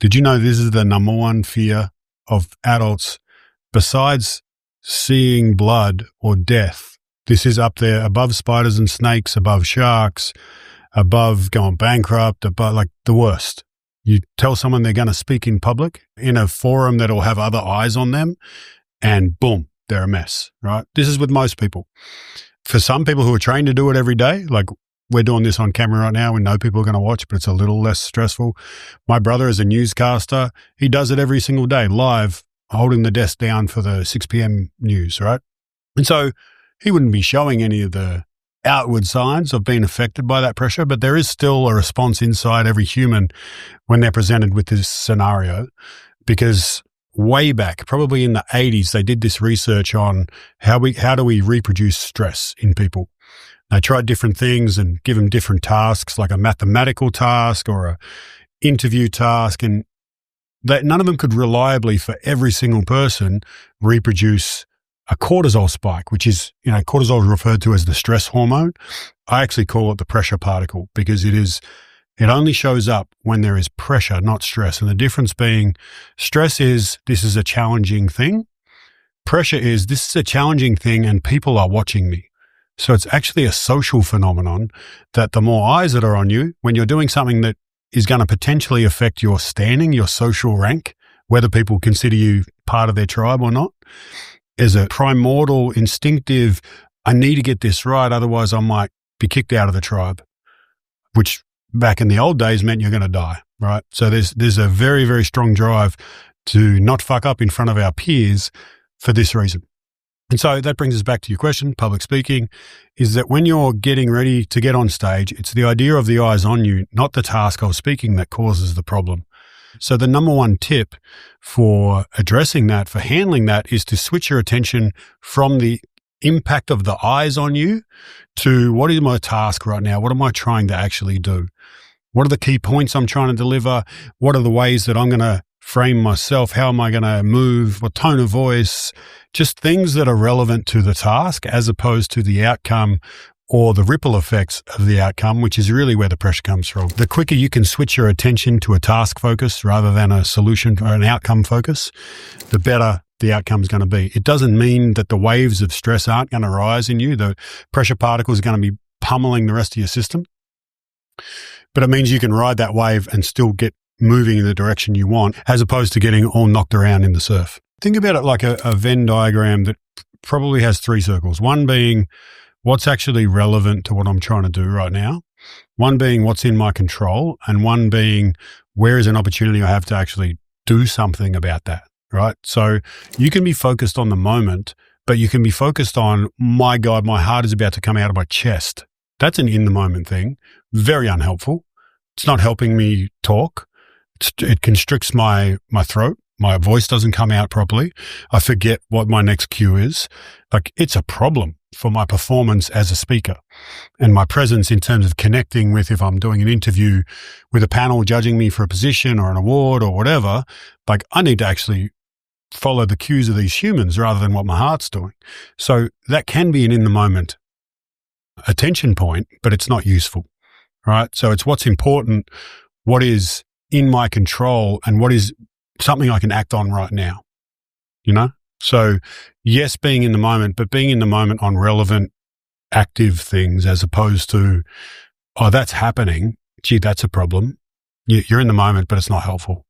Did you know this is the number one fear of adults besides seeing blood or death? This is up there above spiders and snakes, above sharks, above going bankrupt, above like the worst. You tell someone they're going to speak in public in a forum that'll have other eyes on them and boom, they're a mess, right? This is with most people. For some people who are trained to do it every day, like we're doing this on camera right now. We know people are going to watch, but it's a little less stressful. My brother is a newscaster. He does it every single day, live, holding the desk down for the 6 p.m. news, right? And so he wouldn't be showing any of the outward signs of being affected by that pressure, but there is still a response inside every human when they're presented with this scenario, because way back, probably in the 80s, they did this research on how do we reproduce stress in people. They tried different things and give them different tasks, like a mathematical task or a interview task, and none of them could reliably, for every single person, reproduce a cortisol spike, which is, cortisol is referred to as the stress hormone. I actually call it the pressure particle because it only shows up when there is pressure, not stress. And the difference being, stress is, this is a challenging thing. Pressure is, this is a challenging thing and people are watching me. So it's actually a social phenomenon that the more eyes that are on you, when you're doing something that is going to potentially affect your standing, your social rank, whether people consider you part of their tribe or not, is a primordial, instinctive, I need to get this right, otherwise I might be kicked out of the tribe, which back in the old days meant you're going to die, right? So there's a very, very strong drive to not fuck up in front of our peers for this reason. And so that brings us back to your question, public speaking, is that when you're getting ready to get on stage, it's the idea of the eyes on you, not the task of speaking, that causes the problem. So the number one tip for addressing that, for handling that, is to switch your attention from the impact of the eyes on you to what is my task right now? What am I trying to actually do? What are the key points I'm trying to deliver? What are the ways that I'm going to frame myself? How am I going to move? What tone of voice? Just things that are relevant to the task as opposed to the outcome or the ripple effects of the outcome, which is really where the pressure comes from. The quicker you can switch your attention to a task focus rather than a solution or an outcome focus, the better the outcome is going to be. It doesn't mean that the waves of stress aren't going to rise in you. The pressure particles are going to be pummeling the rest of your system. But it means you can ride that wave and still get moving in the direction you want, as opposed to getting all knocked around in the surf. Think about it like a Venn diagram that probably has 3 circles. One being what's actually relevant to what I'm trying to do right now. One being what's in my control, and one being where is an opportunity I have to actually do something about that, right? So you can be focused on the moment, but you can be focused on, my God, my heart is about to come out of my chest. That's an in the moment thing. Very unhelpful. It's not helping me talk. It constricts my throat. My voice doesn't come out properly. I forget what my next cue is. Like, it's a problem for my performance as a speaker and my presence in terms of connecting with, if I'm doing an interview with a panel judging me for a position or an award or whatever, like I need to actually follow the cues of these humans rather than what my heart's doing. So that can be an in the moment attention point, but it's not useful, right? So it's what's important, what is in my control, and what is something I can act on right now, So yes, being in the moment, but being in the moment on relevant, active things as opposed to, oh, that's happening. Gee, that's a problem. You're in the moment, but it's not helpful.